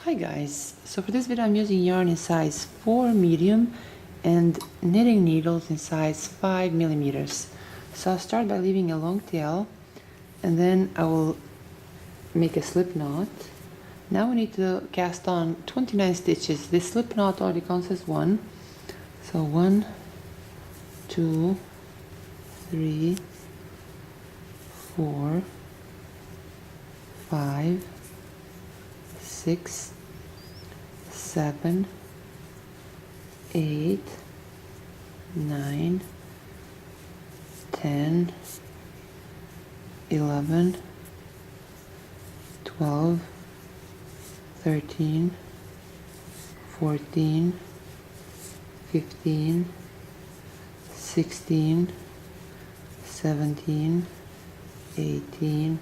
Hi guys, so for this video I'm using yarn in size 4 medium and knitting needles in size 5 millimeters. So I'll start by leaving a long tail and then I will make a slip knot. Now we need to cast on 29 stitches. This slip knot already counts as 1. So 1, 2, 3, 4, 5, 6, 7, 8, 9, 10, 11, 12, 13, 14, 15, 16, 17, 18,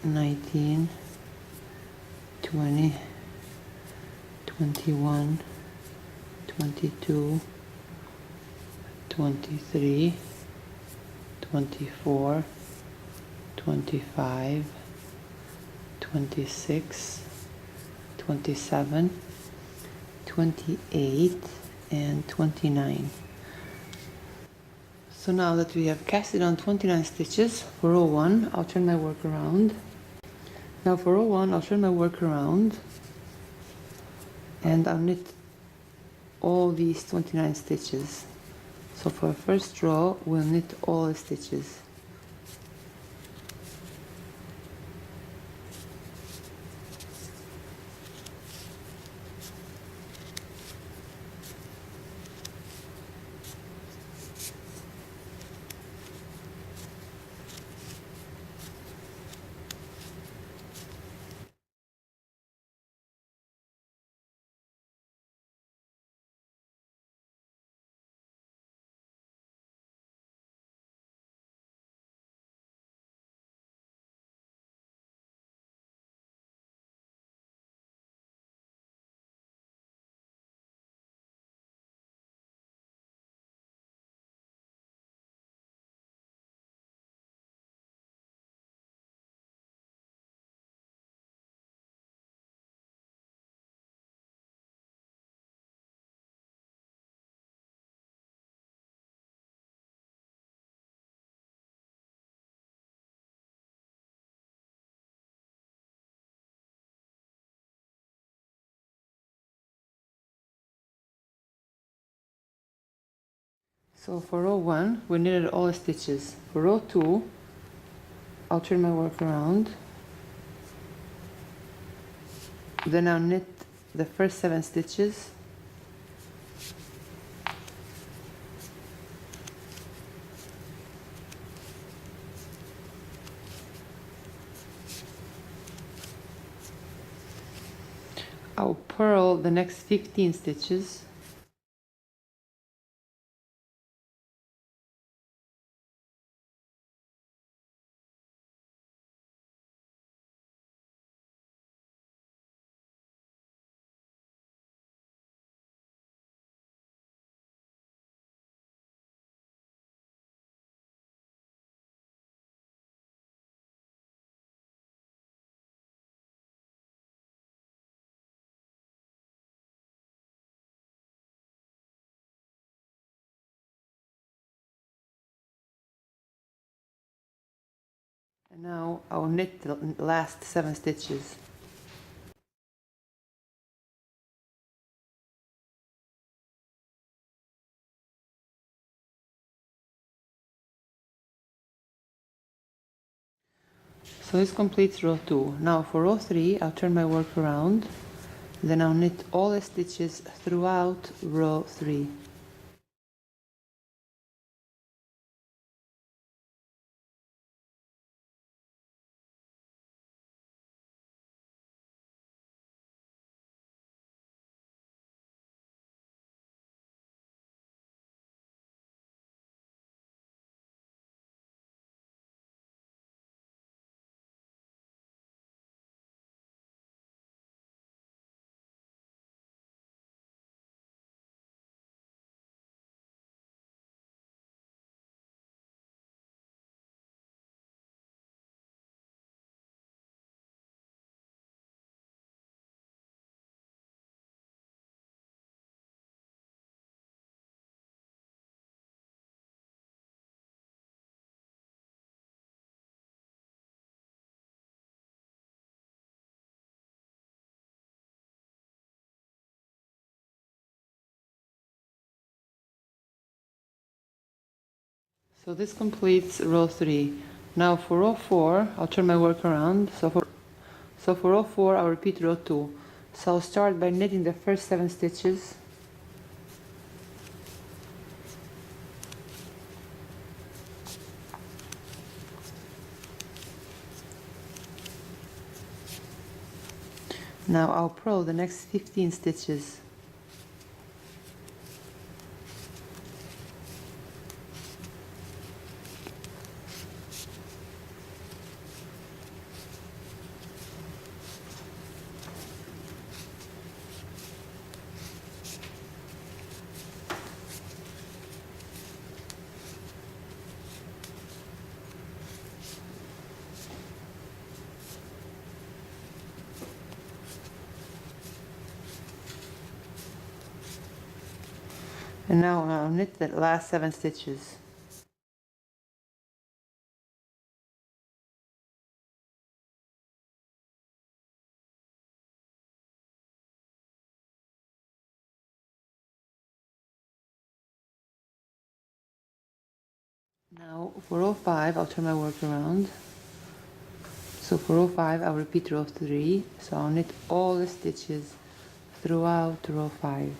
19, 20, 21, 22, 23, 24, 25, 26, 27, 28, and 29. So now that we have casted on 29 stitches for row 1, I'll turn my work around. Now for row 1, I'll turn my work around and I'll knit all these 29 stitches. So for the first row, we'll knit all the stitches. So for row 1, we knitted all the stitches. For row 2, I'll turn my work around. Then I'll knit the first 7 stitches. I'll purl the next 15 stitches. And now I'll knit the last 7 stitches. So this completes row 2. Now for row 3, I'll turn my work around. Then I'll knit all the stitches throughout row 3. So this completes row 3. Now for row 4, I'll turn my work around. So for row 4, I'll repeat row 2. So I'll start by knitting the first 7 stitches. Now I'll purl the next 15 stitches. And now I'll knit the last 7 stitches. Now for row 5, I'll turn my work around. So for row 5, I'll repeat row 3. So I'll knit all the stitches throughout row 5.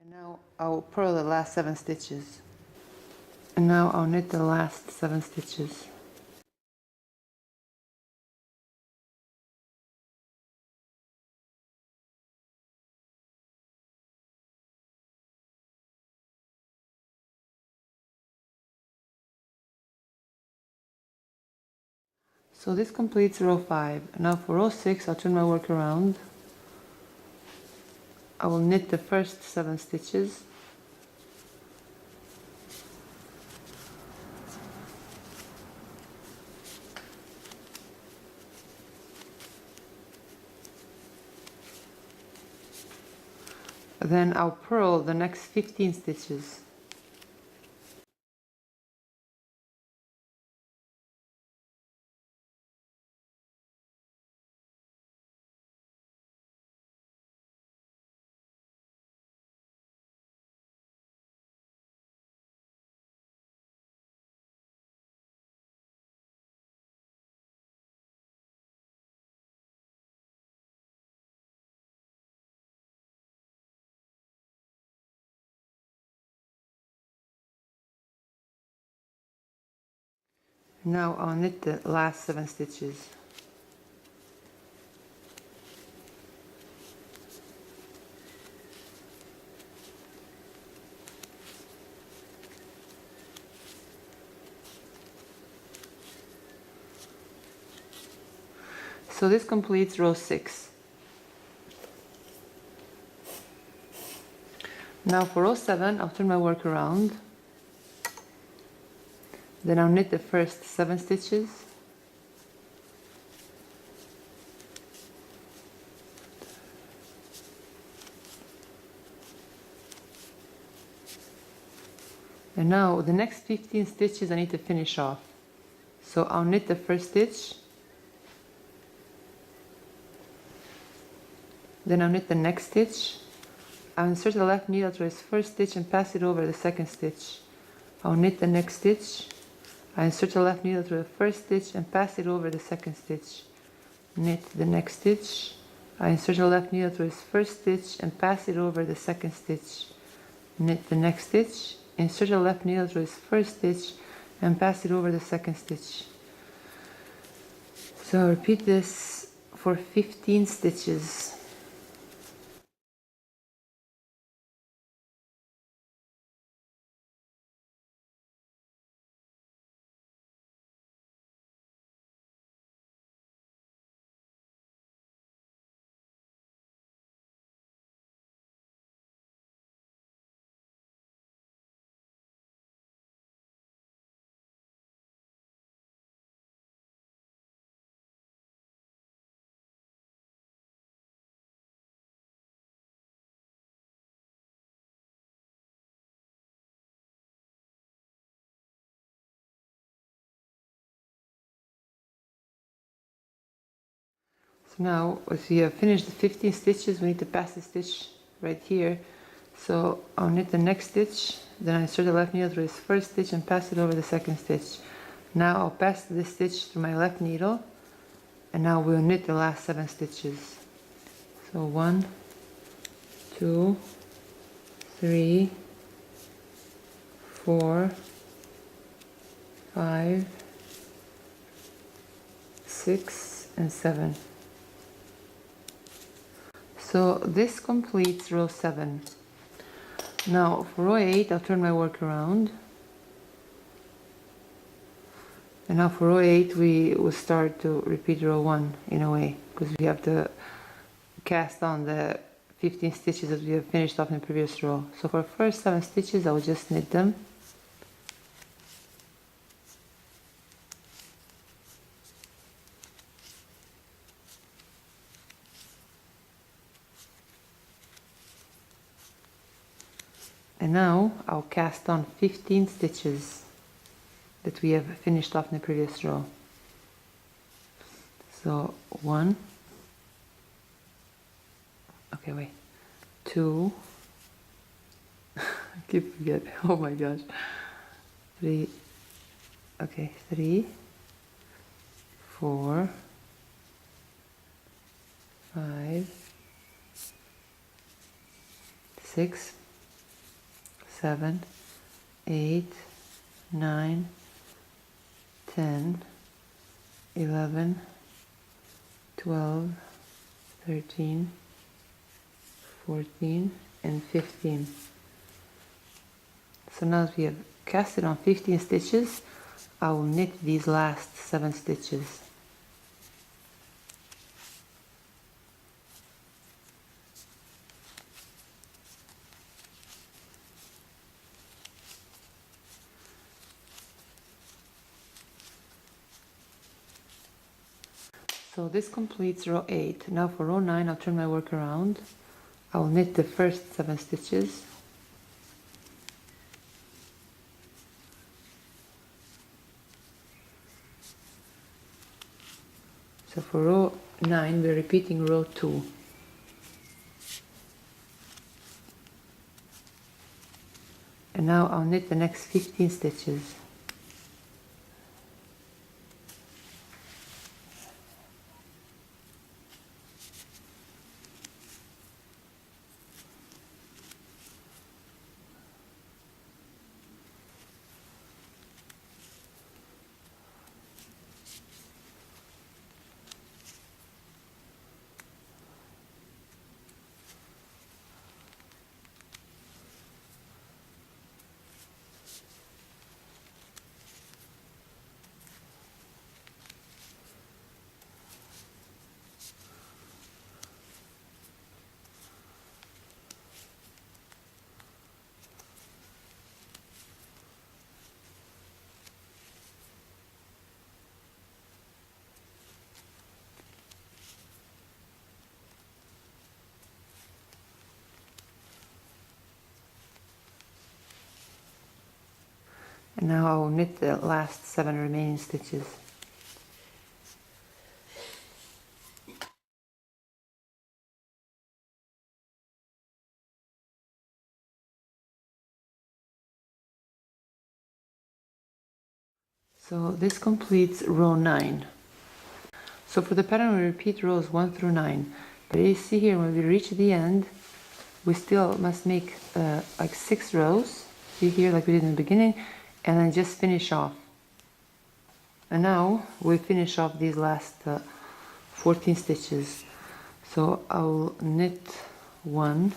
And now I'll purl the last 7 stitches. And now I'll knit the last 7 stitches. So this completes row 5. Now for row 6, I'll turn my work around. I will knit the first 7 stitches. Then I'll purl the next 15 stitches. Now I'll knit the last 7 stitches. So this completes row 6. Now for row 7, I'll turn my work around. Then I'll knit the first 7 stitches. And now the next 15 stitches I need to finish off. So I'll knit the first stitch. Then I'll knit the next stitch. I'll insert the left needle through its first stitch and pass it over the second stitch. I'll knit the next stitch. I insert the left needle through the first stitch and pass it over the second stitch. Knit the next stitch. I insert the left needle through its first stitch and pass it over the second stitch. Knit the next stitch. Insert the left needle through its first stitch and pass it over the second stitch. So I'll repeat this for 15 stitches. Now, if we have finished the 15 stitches, we need to pass the stitch right here. So I'll knit the next stitch, then I insert the left needle through this first stitch and pass it over the second stitch. Now I'll pass this stitch through my left needle, and now we'll knit the last 7 stitches. So 1, 2, 3, 4, 5, 6, and 7. So this completes row 7. Now for row 8, I'll turn my work around. And now for row 8, we will start to repeat row 1 in a way, because we have to cast on the 15 stitches that we have finished off in the previous row. So for the first 7 stitches, I will just knit them. And now I'll cast on 15 stitches that we have finished off in the previous row. So 1, okay, wait, 2, I keep forgetting, oh my gosh, 3, okay, 3, 4, 5, 6, 7, 8, 9, 10, 11, 12, 13, 14, and 15. So now that we have casted on 15 stitches, I will knit these last 7 stitches. So this completes row 8. Now for row 9, I'll turn my work around. I will knit the first 7 stitches. So for row 9, we're repeating row 2. And now I'll knit the next 15 stitches. And now I will knit the last 7 remaining stitches. So this completes row 9. So for the pattern we repeat rows 1 through 9. But you see here when we reach the end, we still must make like 6 rows. See here like we did in the beginning, and then just finish off. And now we finish off these last 14 stitches. So I'll knit 1,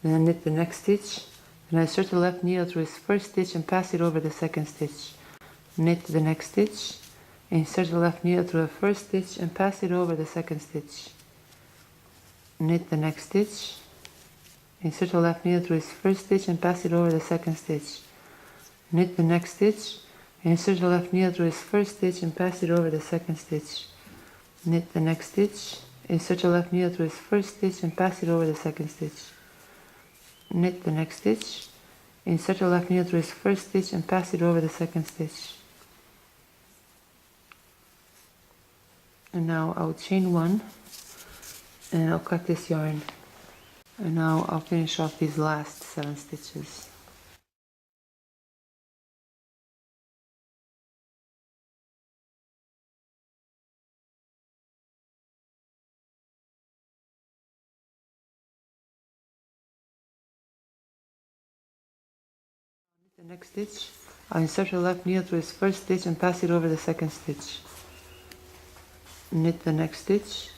then knit the next stitch, then I insert the left needle through this first stitch and pass it over the second stitch. Knit the next stitch, insert the left needle through the first stitch and pass it over the second stitch. Knit the next stitch, insert the left needle through this first stitch and pass it over the second stitch. Knit the next stitch, insert the left needle through this first stitch and pass it over the second stitch. Knit the next stitch, insert the left needle through this first stitch and pass it over the second stitch. Knit the next stitch, insert the left needle through this first stitch and pass it over the second stitch. And now I'll chain 1 and I'll cut this yarn, and now I'll finish off these last 7 stitches. The next stitch, I'll insert the left needle through its first stitch and pass it over the second stitch. Knit the next stitch,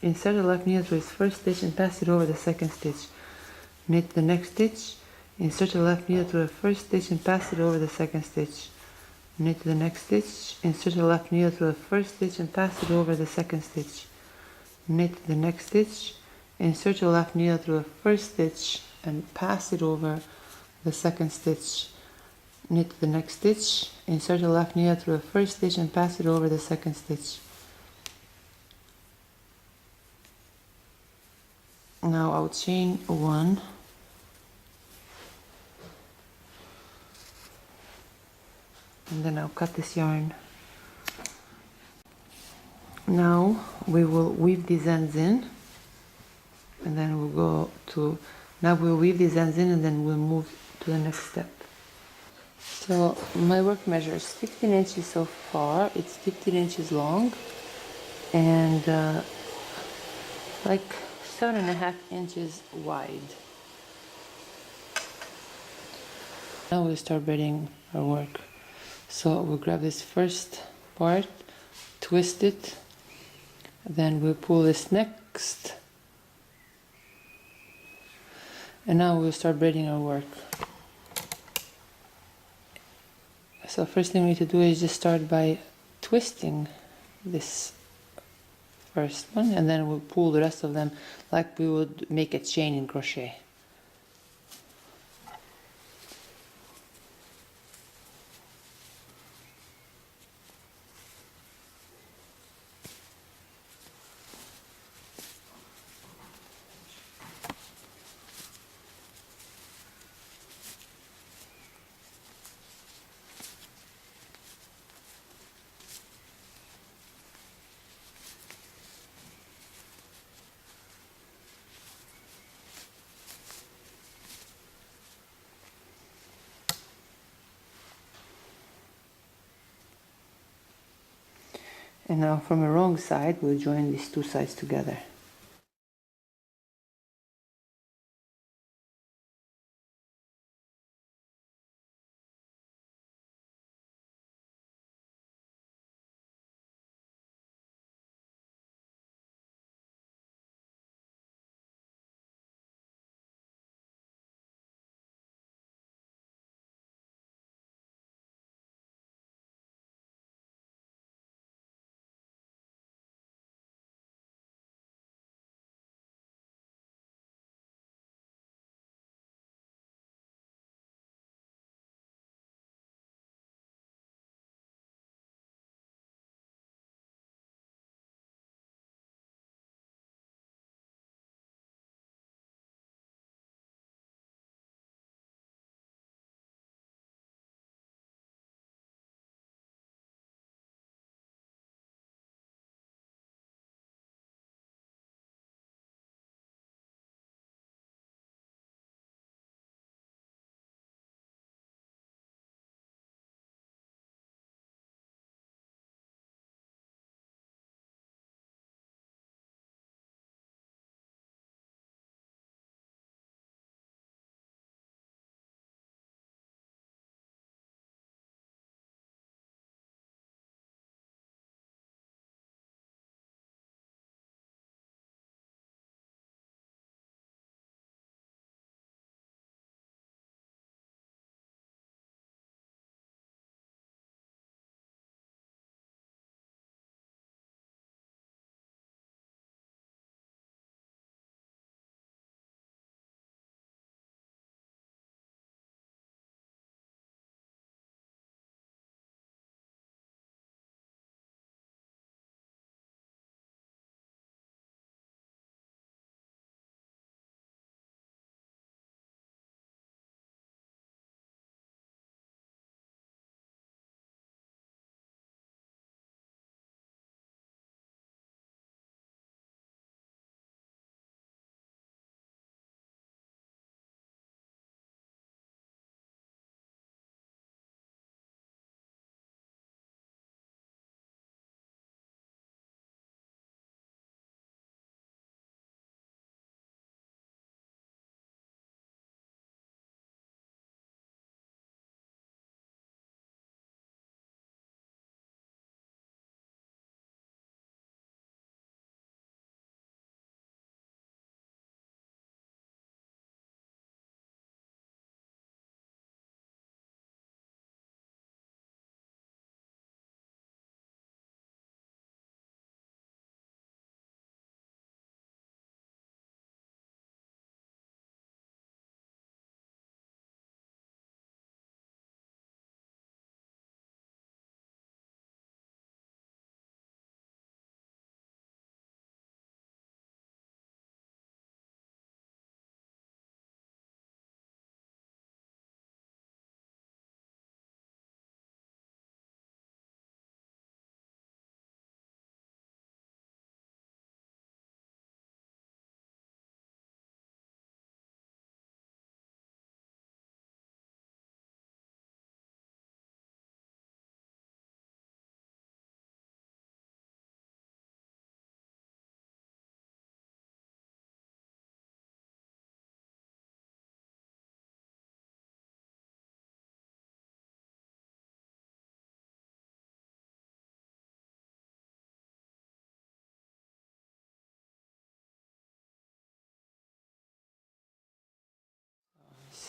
insert the left needle through its first stitch and pass it over the second stitch. Knit the next stitch, insert the left needle through the first stitch and pass it over the second stitch. Knit the next stitch, insert the left needle through the first stitch and pass it over the second stitch. Knit the next stitch, insert your left needle through the first stitch and pass it over the second stitch. Knit the next stitch, insert your left needle through the first stitch and pass it over the second stitch. Now I'll chain 1, and then I'll cut this yarn. Now we will weave these ends in, and then we'll go to, now we'll weave these ends in and then we'll move to the next step. So my work measure is 15 inches so far. It's 15 inches long and like 7.5 inches wide. Now we'll start braiding our work. So we'll grab this first part, twist it, then we'll pull this next, and now we'll start braiding our work. So first thing we need to do is just start by twisting this first one, and then we'll pull the rest of them like we would make a chain in crochet. And now from the wrong side, we'll join these two sides together.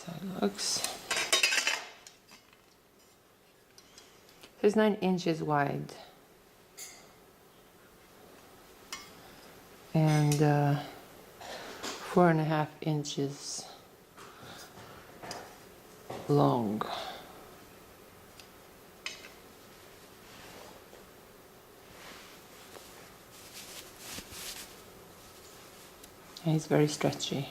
That's how it looks. It's 9 inches wide and 4.5 inches long. And it's very stretchy.